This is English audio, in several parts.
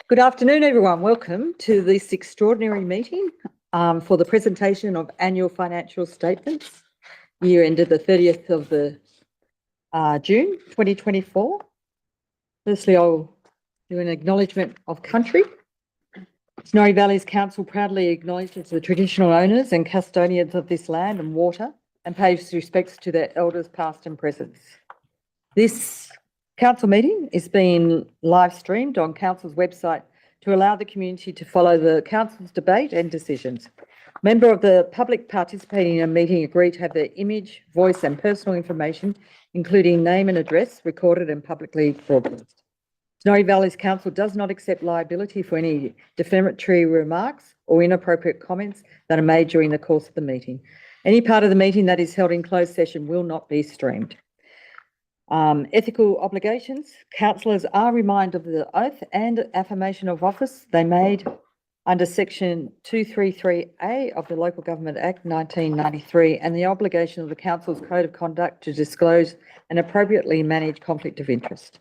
Good afternoon, everyone. Welcome to this extraordinary meeting for the presentation of annual financial statements, year ended the 30th of June 2024. Firstly, I'll do an acknowledgement of country. Snowy Valleys Council proudly acknowledges the traditional owners and custodians of this land and water and pays respects to their elders past and present. This council meeting is being live streamed on council's website to allow the community to follow the council's debate and decisions. Member of the public participating in a meeting agree to have their image, voice and personal information, including name and address, recorded and publicly broadcast. Snowy Valleys Council does not accept liability for any defamatory remarks or inappropriate comments that are made during the course of the meeting. Any part of the meeting that is held in closed session will not be streamed. Ethical obligations. Councillors are reminded of the oath and affirmation of office they made under section 233A of the Local Government Act 1993 and the obligation of the council's code of conduct to disclose and appropriately manage conflict of interest.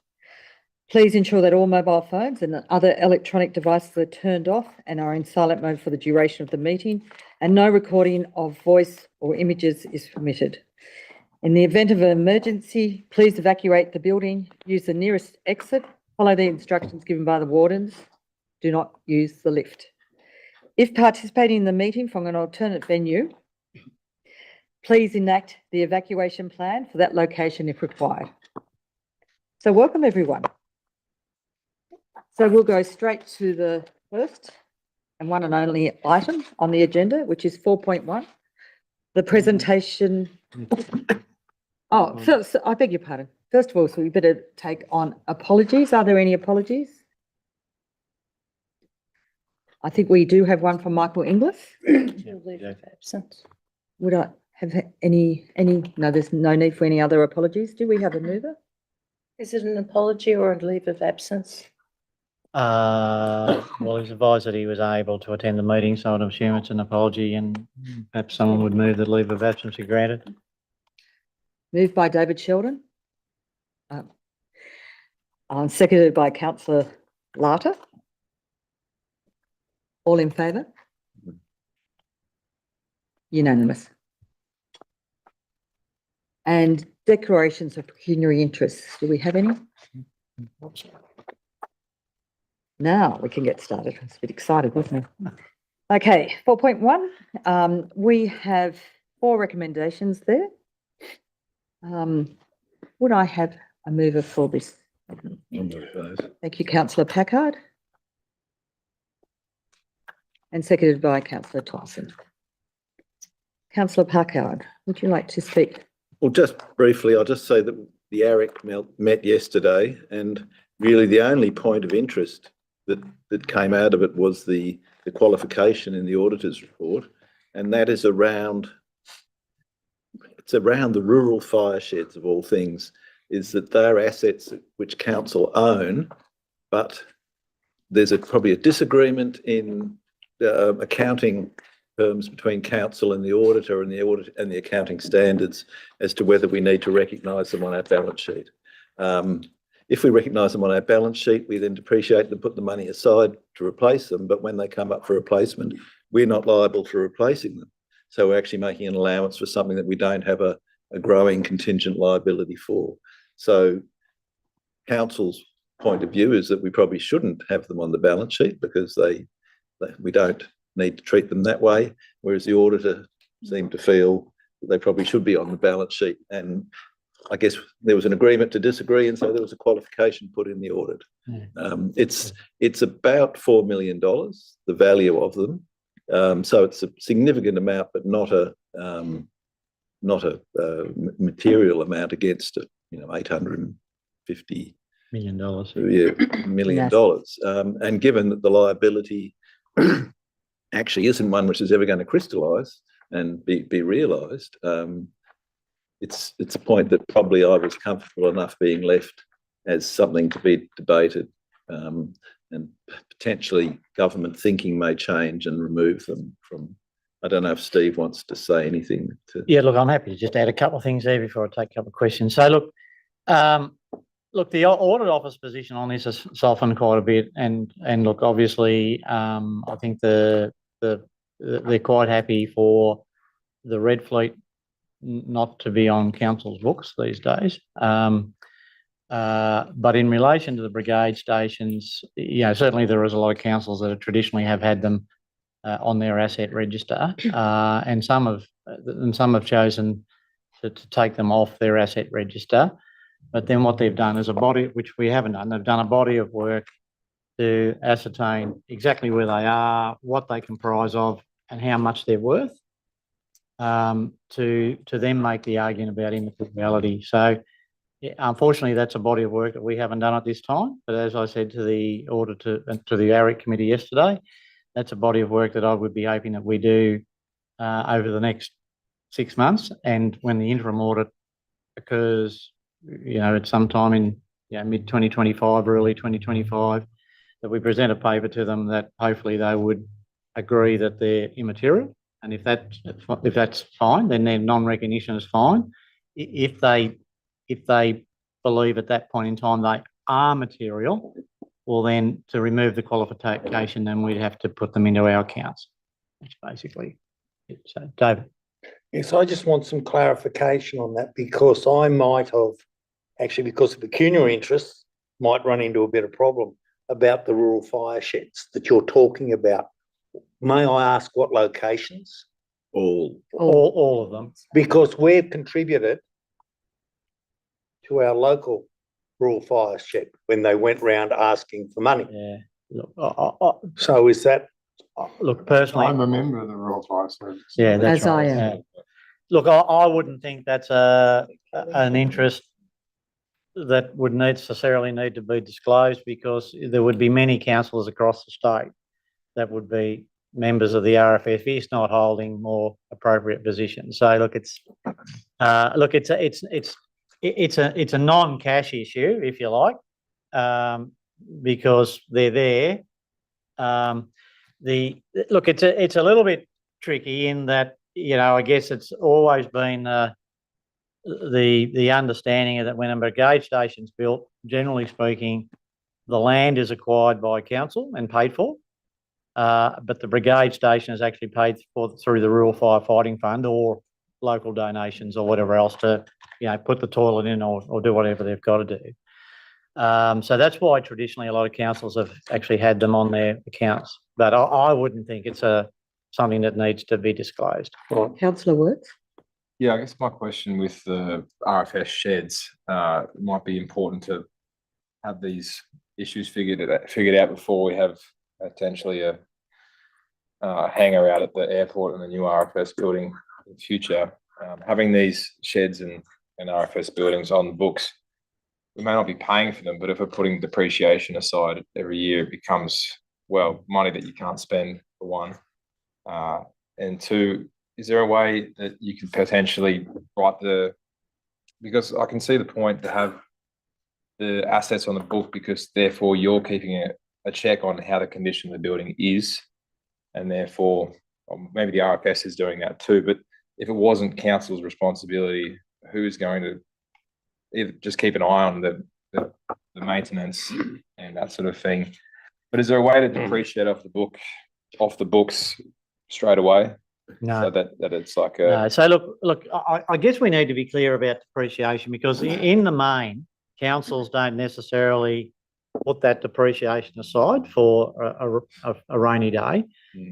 Please ensure that all mobile phones and other electronic devices are turned off and are in silent mode for the duration of the meeting, and no recording of voice or images is permitted. In the event of an emergency, please evacuate the building, use the nearest exit, follow the instructions given by the wardens, do not use the lift. If participating in the meeting from an alternate venue, please enact the evacuation plan for that location if required. So welcome everyone. So we'll go straight to the first and one and only item on the agenda, which is 4.1, the presentation. Oh, first, I beg your pardon. First of all, so we better take on apologies. Are there any apologies? I think we do have one from Michael Inglis. Absence. Would I have any, no, there's no need for any other apologies. Do we have a mover? Is it an apology or a leave of absence? Well, he's advised that he was able to attend the meeting, so I'd assume it's an apology, and perhaps someone would move that leave of absence be granted. Moved by David Sheldon. Seconded by Councillor Larter. All in favour? Unanimous. And declarations of pecuniary interests. Do we have any? Now we can get started. I was a bit excited, wasn't it? Okay, 4.1. We have 4 recommendations there. Would I have a mover for this? Thank you, Councillor Packard. And seconded by Councillor Tyson. Councillor Packard, would you like to speak? Well, just briefly, I'll just say that the ARIC met yesterday, and really the only point of interest that came out of it was the qualification in the auditor's report, and that is around, it's around the rural fire sheds of all things, is that they're assets which council own, but there's probably a disagreement in accounting terms between council and the auditor and the accounting standards as to whether we need to recognise them on our balance sheet. If we recognise them on our balance sheet, we then depreciate them, put the money aside to replace them, but when they come up for replacement, we're not liable for replacing them. So we're actually making an allowance for something that we don't have a growing contingent liability for. So council's point of view is that we probably shouldn't have them on the balance sheet because we don't need to treat them that way, whereas the auditor seemed to feel that they probably should be on the balance sheet. And I guess there was an agreement to disagree, and so there was a qualification put in the audit. It's about $4 million, the value of them. So it's a significant amount, but not a material amount against it. $850 $1 million. Yeah, $1 million. And given that the liability actually isn't one which is ever going to crystallise and be realised, it's a point that probably I was comfortable enough being left as something to be debated, and potentially government thinking may change and remove them from. I don't know if Steve wants to say anything. Yeah, look, I'm happy to just add a couple of things there before I take a couple of questions. So look, look, the audit office position on this has softened quite a bit, and look, obviously, I think they're quite happy for the Red Fleet not to be on council's books these days. But in relation to the brigade stations, certainly there is a lot of councils that traditionally have had them on their asset register, and some have chosen to take them off their asset register. But then what they've done is a body, which we haven't done, they've done a body of work to ascertain exactly where they are, what they comprise of, and how much they're worth, to then make the argument about immateriality. So unfortunately, that's a body of work that we haven't done at this time. But as I said to the auditor and to the ARIC committee yesterday, that's a body of work that I would be hoping that we do over the next 6 months. And when the interim audit occurs, at some time in mid 2025, early 2025, that we present a paper to them that hopefully they would agree that they're immaterial. And if that's fine, then their non-recognition is fine. If they believe at that point in time they are material, well, then to remove the qualification, then we'd have to put them into our accounts. That's basically it. So, David. Yes, I just want some clarification on that, because I might have, actually because of pecuniary interests, might run into a bit of problem about the rural fire sheds that you're talking about. May I ask what locations? All. All of them. Because we've contributed to our local rural fire shed when they went round asking for money. Yeah. Look, So is that? look, personally, I'm a member of the Royal Fire Service. yeah, that's As I right. am. Yeah. Look, I wouldn't think that's an interest that would necessarily need to be disclosed, because there would be many councillors across the state that would be members of the RFF if not holding more appropriate positions. So look, it's a non-cash issue, if you like, because they're there. It's a little bit tricky in that, I guess it's always been the understanding that when a brigade station's built, generally speaking, the land is acquired by council and paid for, but the brigade station is actually paid for through the Rural Firefighting Fund or local donations or whatever else to, put the toilet in or do whatever they've got to do. So that's why traditionally a lot of councils have actually had them on their accounts. But I wouldn't think it's something that needs to be disclosed. Councillor Works? Yeah, I guess my question with the RFS sheds might be important to have these issues figured out before we have potentially a hangar out at the airport and the new RFS building in the future. Having these sheds and RFS buildings on the books, we may not be paying for them, but if we're putting depreciation aside every year, it becomes, money that you can't spend, for one. And two, is there a way that you could potentially write because I can see the point to have the assets on the book, because therefore you're keeping a check on how the condition of the building is, and therefore maybe the RFS is doing that too. But if it wasn't council's responsibility, who's going to either just keep an eye on the maintenance and that sort of thing? But is there a way to depreciate off the books straight away? No. So that it's like a... No. So look, I guess we need to be clear about depreciation, because in the main, councils don't necessarily put that depreciation aside for a rainy day.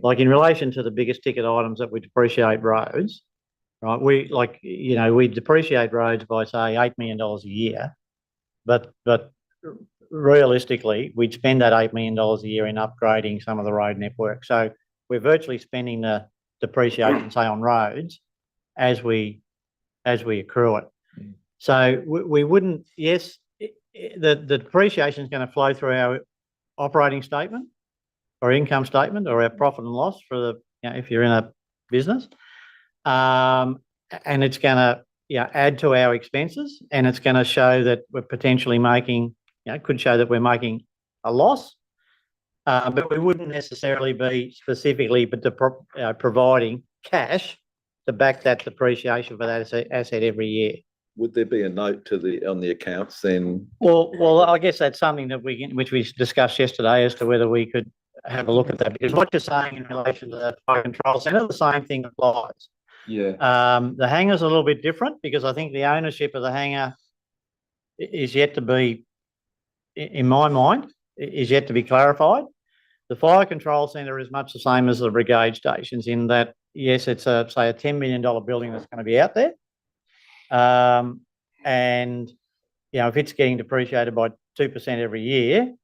Like in relation to the biggest ticket items that we depreciate roads, right? We depreciate roads by say $8 million a year, but realistically, we'd spend that $8 million a year in upgrading some of the road network. So we're virtually spending the depreciation, say, on roads as we accrue it. So we wouldn't, yes, the depreciation is going to flow through our operating statement or income statement or our profit and loss for the, if you're in a business. And it's going to add to our expenses, and it's going to show that we're potentially making, could show that we're making a loss, but we wouldn't necessarily be specifically providing cash to back that depreciation for that asset every year. would there be a note on the accounts then? Well, I guess that's something that which we discussed yesterday as to whether we could have a look at that, because what you're saying in relation to the fire control centre, the same thing applies. Yeah. The hangar's a little bit different because I think the ownership of the hangar is yet to be, in my mind, is yet to be clarified. The fire control centre is much the same as the brigade stations in that, yes, it's say a $10 million building that's going to be out there. And, you know, if it's getting depreciated by 2% every year,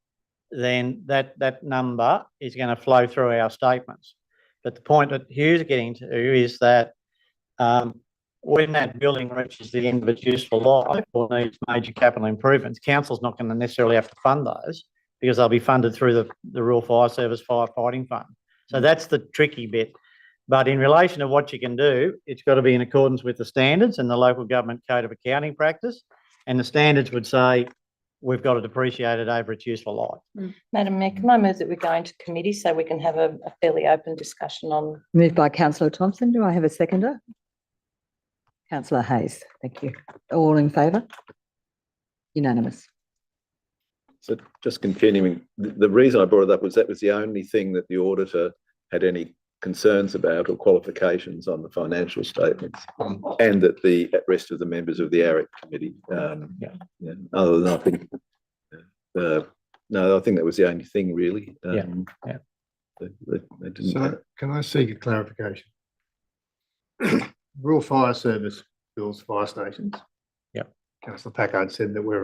then that number is going to flow through our statements. But the point that Hugh's getting to is that when that building reaches the end of its useful life or needs major capital improvements, council's not going to necessarily have to fund those because they'll be funded through the Rural Fire Service Firefighting Fund. So that's the tricky bit. But in relation to what you can do, it's got to be in accordance with the standards and the local government code of accounting practice. And the standards would say we've got to depreciate it over its useful life. Madam Mayor, can I move that we go into committee so we can have a fairly open discussion on? Moved by councillor Thompson. Do I have a seconder? Councillor Hayes. Thank you. All in favour? Unanimous. So just continuing, the reason I brought it up was that was the only thing that the auditor had any concerns about or qualifications on the financial statements, and that the rest of the members of the ARIC committee. Yeah. Other than I think, no, I think that was the only thing really. Yeah. They didn't. So can I seek a clarification? Rural Fire Service builds fire stations. Yeah. Councillor Packard said that we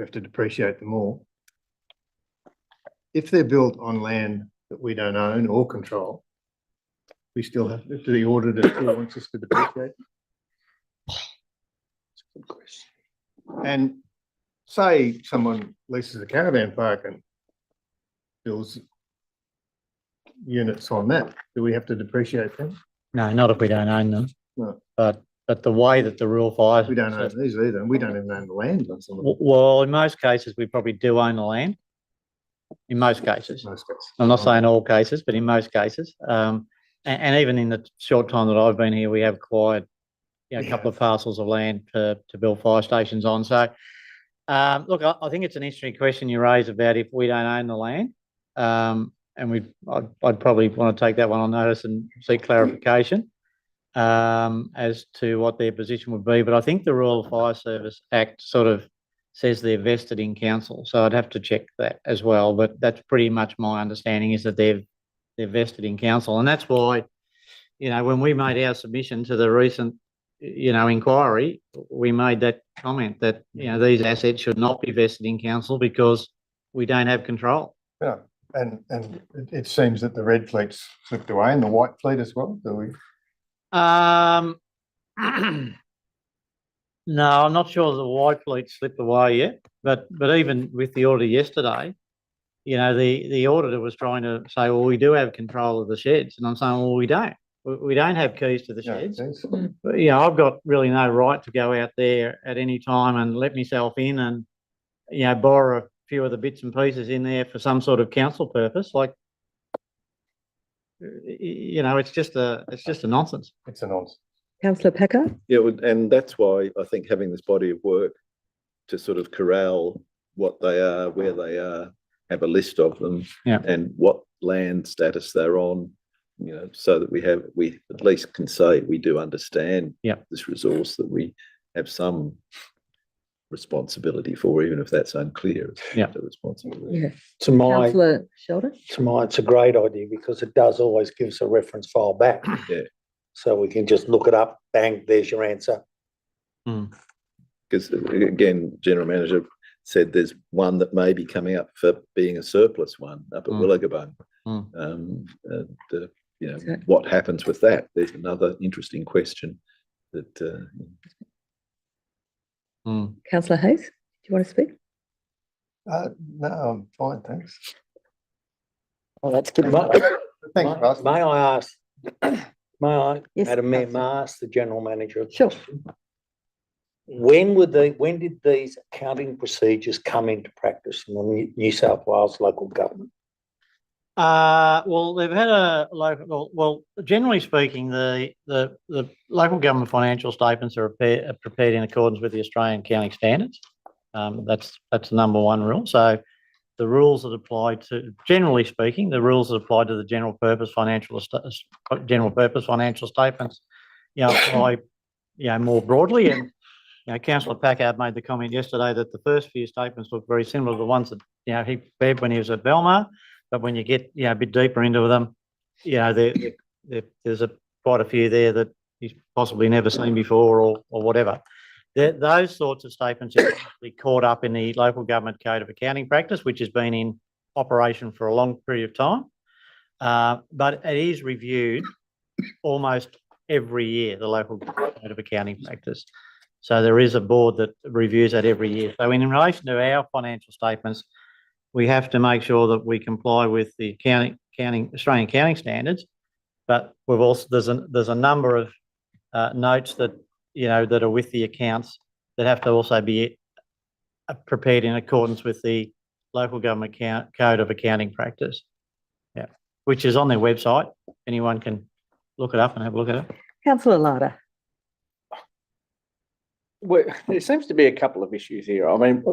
have to depreciate them all. If they're built on land that we don't own or control, we still have, do the auditor still wants us to depreciate? That's a good question. And say someone leases a caravan park and builds units on that, do we have to depreciate them? No, not if we don't own them. No. But the way that the Rural Fire... We don't own these either, and we don't even own the land on some of them. Well, in most cases, we probably do own the land. In most cases. Most cases. I'm not saying all cases, but in most cases. And even in the short time that I've been here, we have acquired a couple of parcels of land to build fire stations on. So, look, I think it's an interesting question you raise about if we don't own the land. And I'd probably want to take that one on notice and seek clarification as to what their position would be. But I think the Rural Fire Service Act sort of says they're vested in council. So I'd have to check that as well. But that's pretty much my understanding, is that they're vested in council. And that's why, when we made our submission to the recent, inquiry, we made that comment that, these assets should not be vested in council because we don't have control. Yeah, and it seems that the red fleet's slipped away and the white fleet as well, do we? No, I'm not sure the white fleet slipped away yet, but even with the order yesterday, the auditor was trying to say, well, we do have control of the sheds. And I'm saying, well, we don't. We don't have keys to the sheds. But, I've got really no right to go out there at any time and let myself in and, borrow a few of the bits and pieces in there for some sort of council purpose. Like, it's just a nonsense. It's a nonsense. Councillor Packard? Yeah, and that's why I think having this body of work to sort of corral what they are, where they are, have a list of them, and what land status they're on, so that we at least can say we do understand this resource that we have some responsibility for, even if that's unclear. The responsibility. Yeah. To Sheldon? it's a great idea because it does always give us a reference file back. Yeah. So we can just look it up, bang, there's your answer. Because again, General Manager said there's one that may be coming up for being a surplus one up at Willagabone. What happens with that? There's another interesting question that. Councillor Hayes, do you want to speak? No, I'm fine, thanks. Oh, that's good. Thanks, Russ. May I ask, Yes, Madam Mayor, Councillor. may I ask the General Manager? Sure. When did these accounting procedures come into practice in the New South Wales local government? Well, they've had a local, well, generally speaking, the local government financial statements are prepared in accordance with the Australian accounting standards. That's the number one rule. So the rules that apply to, generally speaking, the rules that apply to the general purpose financial statements, apply, more broadly. And, Councillor Packard made the comment yesterday that the first few statements look very similar to the ones that, he prepared when he was at Belmar. But when you get, a bit deeper into them, there's quite a few there that he's possibly never seen before or whatever. Those sorts of statements are actually caught up in the local government code of accounting practice, which has been in operation for a long period of time. But it is reviewed almost every year, the local code of accounting practice. So there is a board that reviews that every year. So in relation to our financial statements, we have to make sure that we comply with the Australian accounting standards. But we've also there's a number of notes that that are with the accounts that have to also be prepared in accordance with the local government code of accounting practice. Yeah, which is on their website. Anyone can look it up and have a look at it. Councillor Larder. Well, there seems to be a couple of issues here. I mean,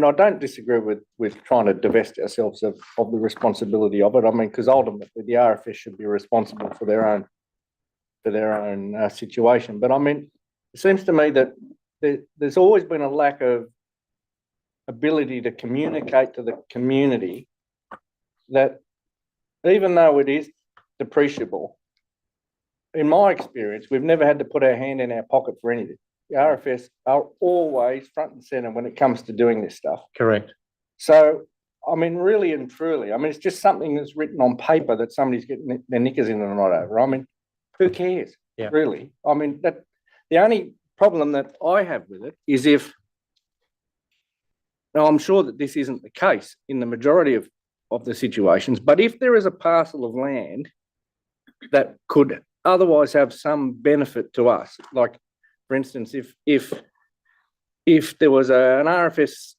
I don't disagree with trying to divest ourselves of the responsibility of it. I mean, because ultimately the RFS should be responsible for their own situation. But I mean, it seems to me that there's always been a lack of ability to communicate to the community that even though it is depreciable, in my experience, we've never had to put our hand in our pocket for anything. The RFS are always front and centre when it comes to doing this stuff. Correct. So, I mean, really and truly, I mean, it's just something that's written on paper that somebody's getting their knickers in and not over. I mean, who cares? Yeah. Really? I mean, the only problem that I have with it is now I'm sure that this isn't the case in the majority of the situations, but if there is a parcel of land that could otherwise have some benefit to us, like, for instance, if there was an RFS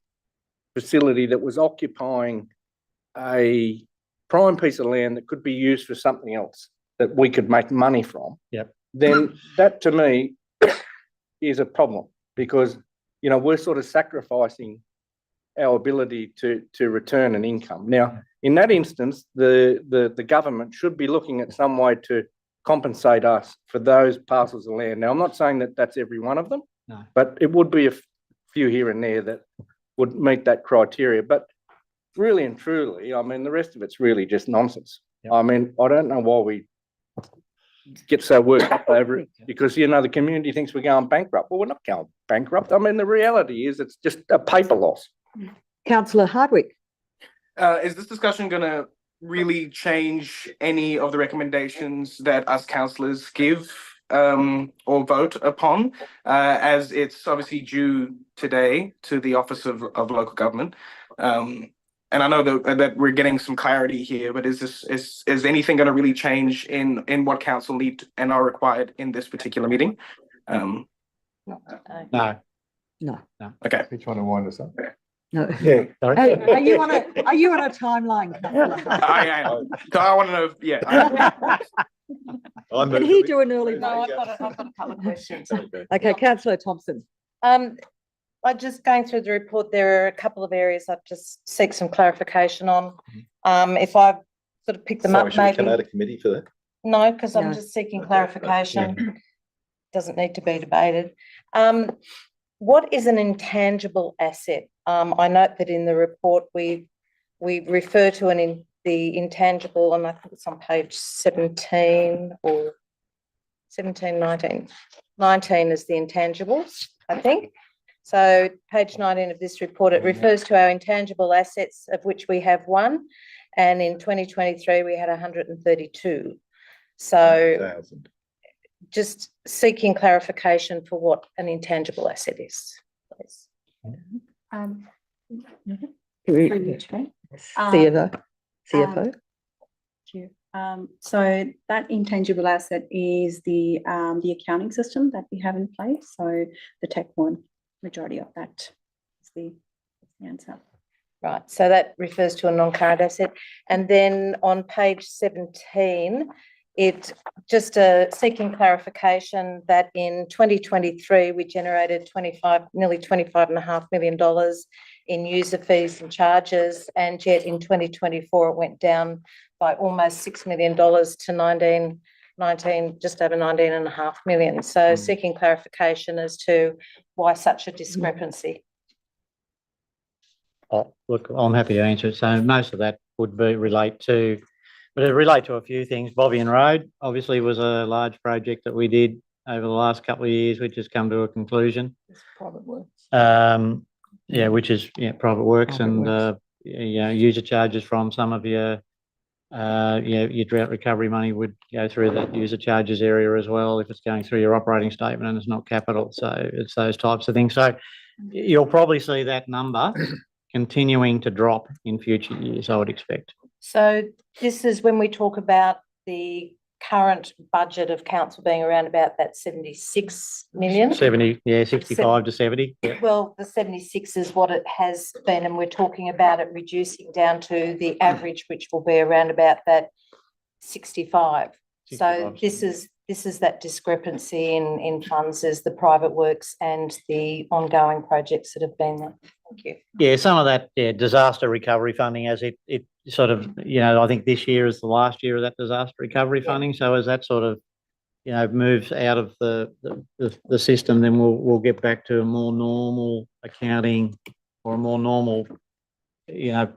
facility that was occupying a prime piece of land that could be used for something else that we could make money from, Yep. then that to me is a problem because, we're sort of sacrificing our ability to return an income. Now, in that instance, the government should be looking at some way to compensate us for those parcels of land. Now, I'm not saying that that's every one of them, No. but it would be a few here and there that would meet that criteria. But really and truly, I mean, the rest of it's really just nonsense. Yep. I mean, I don't know why we get so worked up over it because, the community thinks we're going bankrupt. Well, we're not going bankrupt. I mean, the reality is it's just a paper loss. Councillor Hardwick. Is this discussion going to really change any of the recommendations that us councillors give or vote upon, as it's obviously due today to the Office of Local Government? And I know that we're getting some clarity here, but is anything going to really change in what council need and are required in this particular meeting? No. No. Okay. You're trying to wind us up. No. Yeah. Sorry. Hey, are you on a timeline, councillor? I want to know. Yeah. Can he do an early No, vote? I've got a couple of questions. Okay, councillor Thompson. I just going through the report, there are a couple of areas I've just seek some clarification on. If I sort of pick them Sorry, up, should we come maybe. out of committee for that? No, because No. I'm just seeking clarification. Doesn't need to be debated. What is an intangible asset? I note that in the report we refer to the intangible, and I think it's on page 17 or 17, 19. 19 is the intangibles, I think. So page 19 of this report, it refers to our intangible assets, of which we have one, and in 2023 we had 132. So 1,000. just seeking clarification for what an intangible asset is, please. CFO. So that intangible asset is the accounting system that we have in place. So the tech one, majority of that is the answer. Right, so that refers to a non-current asset. And then on page 17, it just seeking clarification that in 2023, we generated nearly $25.5 million in user fees and charges, and yet in 2024, it went down by almost $6 million to just over 19.5 million. So seeking clarification as to why such a discrepancy. Oh, look, I'm happy to answer it. So most of that would relate to a few things. Bobby Road obviously was a large project that we did over the last couple of years, which has come to a conclusion. Private works. Which is private works Private and works. user charges from some of your drought recovery money would go through that user charges area as well if it's going through your operating statement and it's not capital. So it's those types of things. So you'll probably see that number continuing to drop in future years, I would expect. So this is when we talk about the current budget of council being around about that 76 million. 65 to 70. Yeah. Well, the 76 is what it has been, and we're talking about it reducing down to the average, which will be around about that 65. So 65. this is that discrepancy in funds as the private works and the ongoing projects that have been there. Thank you. Yeah, some of that disaster recovery funding as it sort of, I think this year is the last year of that disaster recovery funding. So as that sort of, moves out of the system, then we'll get back to a more normal accounting or a more normal,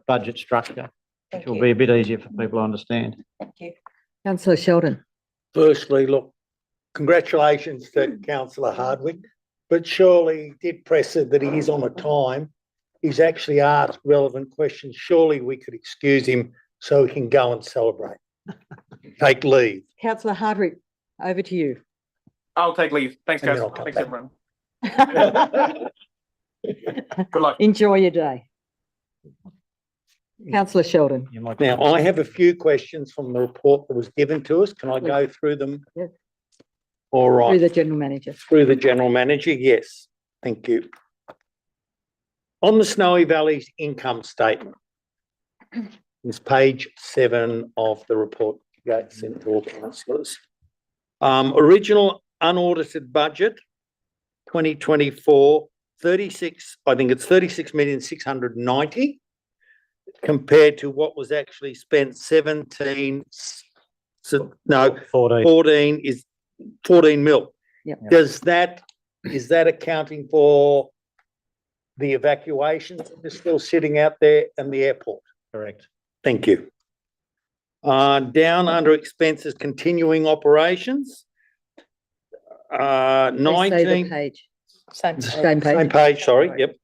budget structure, which will be a bit easier for people to understand. Thank you. Councillor Sheldon. Firstly, look, congratulations to Councillor Hardwick, but surely did press it that he is on a time. He's actually asked relevant questions. Surely we could excuse him so he can go and celebrate. Take leave. Councillor Hardwick, over to you. I'll take leave. Thanks, And then guys. I'll come Thanks, back. everyone. Good luck. Enjoy your day. Councillor Sheldon. You might- Now, I have a few questions from the report that was given to us. Can I go through them? Yes. All right. Through the General Manager. Through the General Manager, yes. Thank you. On the Snowy Valley's income statement, it's page 7 of the report sent to all councillors. Original unaudited budget, 2024, 36, I think it's 36,690,000 compared to what was actually spent 14 is 14 mil. Yep. Is that accounting for the evacuations that are still sitting out there and the airport? Correct. Thank you. Down under expenses, continuing operations. Please say the 19. page. Same. Same page. Same page, sorry, yep.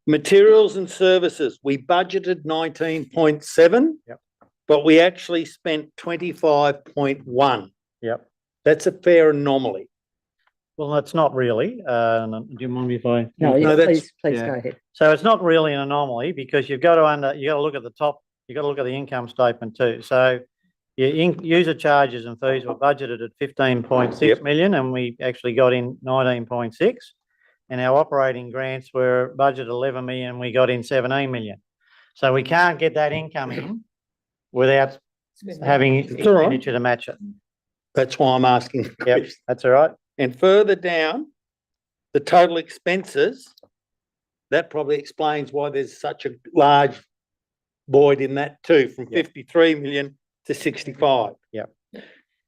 Materials and services, we budgeted 19.7. Yep. But we actually spent 25.1. Yep. That's a fair anomaly. Well, that's not really. Do you mind me if I? No, No, that's- please yeah. go ahead. So it's not really an anomaly because you've got to look at the top, you've got to look at the income statement too. So your user charges and fees were budgeted at 15.6 Yep. million and we actually got in 19.6. And our operating grants were budgeted 11 million and we got in 17 million. So we can't get that income in without having It's all right. expenditure to match it. That's why I'm asking. the Yep, question. that's all right. And further down, the total expenses, that probably explains why there's such a large void in that too, from Yep. 53 million to 65.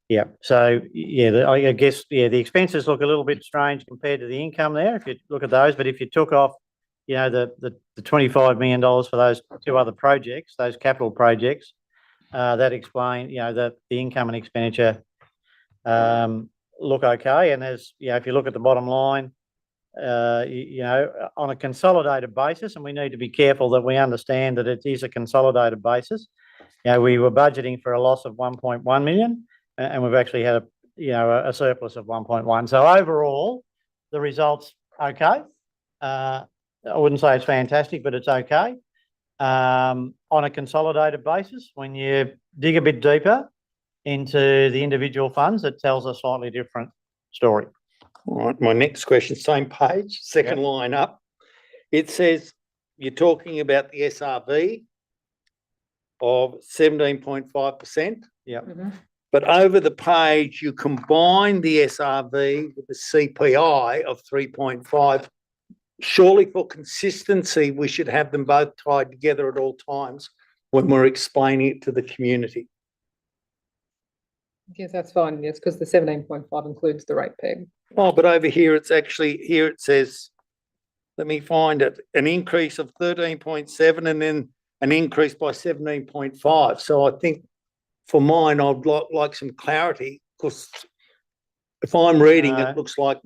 Yeah, so I guess the expenses look a little bit strange compared to the income there if you look at those, but if you took off, the $25 million for those two other projects, those capital projects, that explain, that the income and expenditure look okay. And as if you look at the bottom line, on a consolidated basis, and we need to be careful that we understand that it is a consolidated basis. We were budgeting for a loss of 1.1 million. And we've actually had a surplus of 1.1. So overall, the results okay. I wouldn't say it's fantastic, but it's okay. On a consolidated basis, when you dig a bit deeper into the individual funds, it tells a slightly different story. All right, my next question, same page, second line up. It says you're talking about the SRV of 17.5%. Yep. But over the page, you combine the SRV with the CPI of 3.5. Surely for consistency, we should have them both tied together at all times when we're explaining it to the community. Yes, that's fine, yes, because the 17.5 includes the rate peg. Oh, but over here, it's actually, here it says, let me find it, an increase of 13.7 and then an increase by 17.5. So I think for mine, I'd like some clarity, because if I'm reading, No. it looks like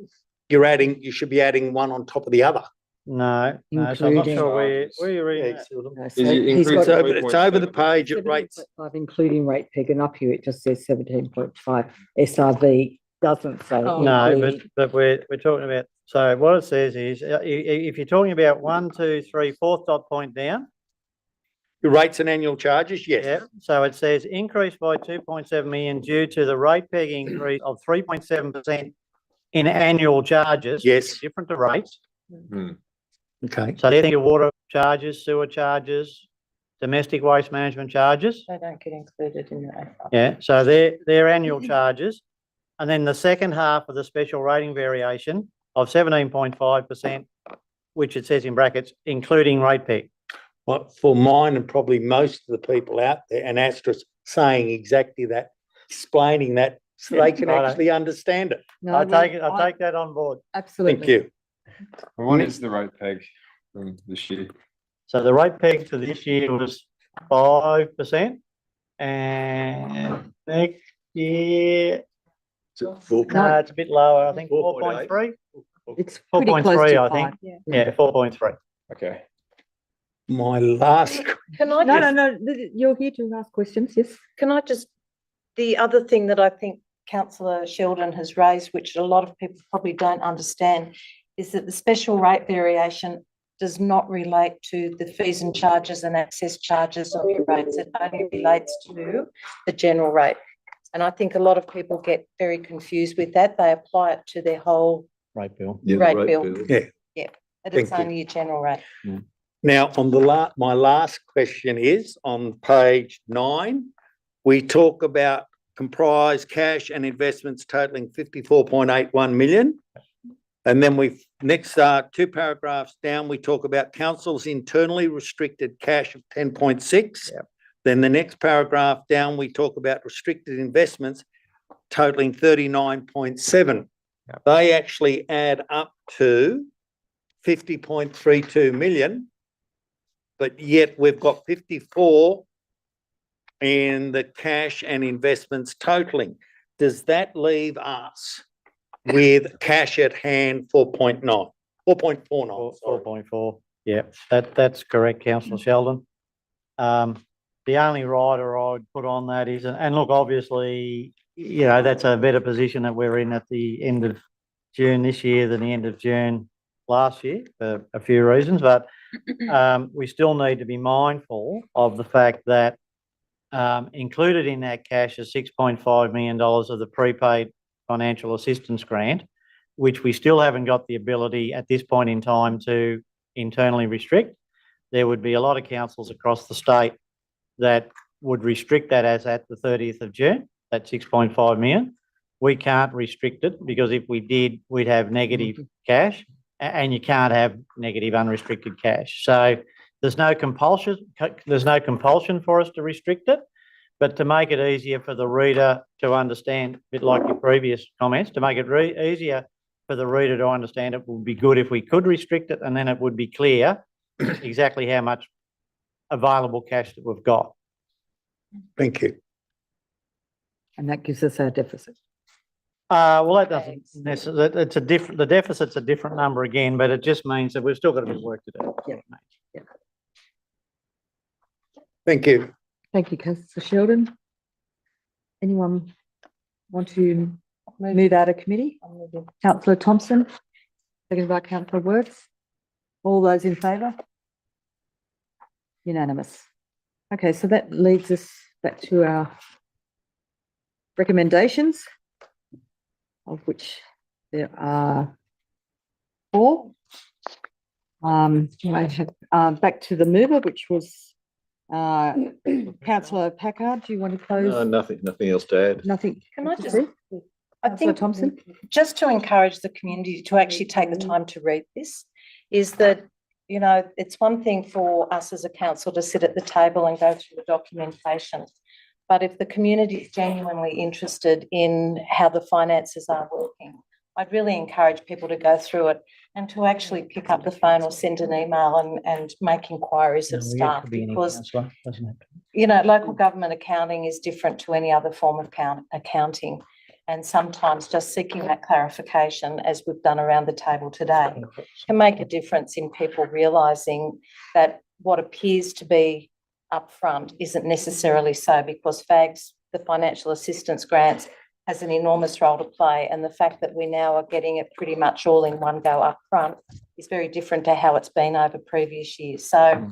you should be adding one on top of the other. No, no, so I'm not Including- sure where you're reading that. No, Is so it he's increased got It's over the 3.7? page, it rates. 17.5 including rate peg, and up here it just says 17.5. SRV doesn't say. Oh. No, including. but we're talking about, so what it says is, if you're talking about 1, 2, 3, fourth dot point down, The rates and annual charges, yes. yeah, so it says increase by 2.7 million due to the rate peg increase of 3.7% in annual charges. Yes. Different to rates. Okay. So they think of water charges, sewer charges, domestic waste management charges. They don't get included in that. Yeah, so they're annual charges. And then the second half of the special rating variation of 17.5%, which it says in brackets, including rate peg. But for mine and probably most of the people out there, and Astra's saying exactly that, explaining that, so they can righto. actually understand it. No, I well, take that on board. Absolutely. Thank you. And what is the rate peg from this year? So the rate peg for this year was 5%. And next year, no, it's a bit lower, I think 4.3. It's pretty close 4.3, to I 5. think. Yeah, 4.3. Okay. My last, Can I No, just, no, no, you're here to ask questions, yes? can I just, the other thing that I think councillor Sheldon has raised, which a lot of people probably don't understand, is that the special rate variation does not relate to the fees and charges and access charges of your rates. It only relates to the general rate. And I think a lot of people get very confused with that. They apply it to their whole, Rate bill. Yeah, Rate rate bill. Yeah. but it's Thank you. only a general rate. now on the my last question is on page 9, we talk about comprise cash and investments totaling 54.81 million. And then next 2 paragraphs down, we talk about council's internally restricted cash of 10.6. Yep. Then the next paragraph down, we talk about restricted investments totaling 39.7. Yep. They actually add up to 50.32 million, but yet we've got 54 in the cash and investments totaling. Does that leave us with cash at hand 4.9, 4.49? sorry. 4.4. Yeah, that's correct, councillor Sheldon. The only rider I'd put on that is, and look, obviously, you know, that's a better position that we're in at the end of June this year than the end of June last year for a few reasons, but we still need to be mindful of the fact that included in that cash is $6.5 million of the prepaid financial assistance grant, which we still haven't got the ability at this point in time to internally restrict. There would be a lot of councils across the state that would restrict that as at the 30th of June, that 6.5 million. We can't restrict it because if we did, we'd have negative cash, and you can't have negative unrestricted cash. So there's no compulsion for us to restrict it, but to make it easier for the reader to understand, a bit like your previous comments, to make it easier for the reader to understand, it would be good if we could restrict it, and then it would be clear exactly how much available cash that we've got. Thank you. And that gives us our deficit. Well, that doesn't necessarily, it's a different, the deficit's a different number again, but it just means that we've still got a bit of work to do. Yeah. Thank you. Thank you, councillor Sheldon. Anyone want to move out of committee? Councillor Thompson, seconded by councillor Works. All those in favour? Unanimous. Okay, so that leads us back to our recommendations, of which there are 4. I have, back to the mover, which was, councillor Packard, do you want to close? Nothing else to add. Nothing? Can I to just- say? I Councillor think Thompson? just to encourage the community to actually take the time to read this, is that, you know, it's one thing for us as a council to sit at the table and go through the documentation. But if the community is genuinely interested in how the finances are working, I'd really encourage people to go through it and to actually pick up the phone or send an email and make inquiries of staff, because, you know, local government accounting is different to any other form of accounting. And sometimes just seeking that clarification, as we've done around the table today, can make a difference in people realising that what appears to be upfront isn't necessarily so, because FAGs, the financial assistance grants, has an enormous role to play. And the fact that we now are getting it pretty much all in one go upfront is very different to how it's been over previous years. So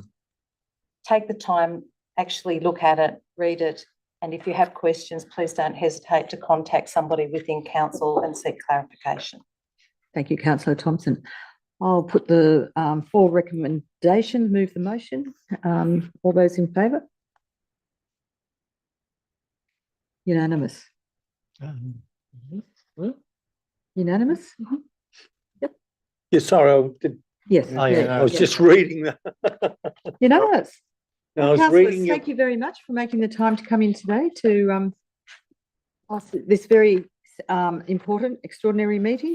take the time, actually look at it, read it. And if you have questions, please don't hesitate to contact somebody within council and seek clarification. Thank you, councillor Thompson. I'll put the four recommendations, move the motion. All those in favour? Unanimous. Unanimous? Yeah, sorry, I did, Yes. Oh, yeah, I was yeah. just reading that. Unanimous. I was Councillors, reading your thank you very much for making the time to come in today to this very important, extraordinary meeting.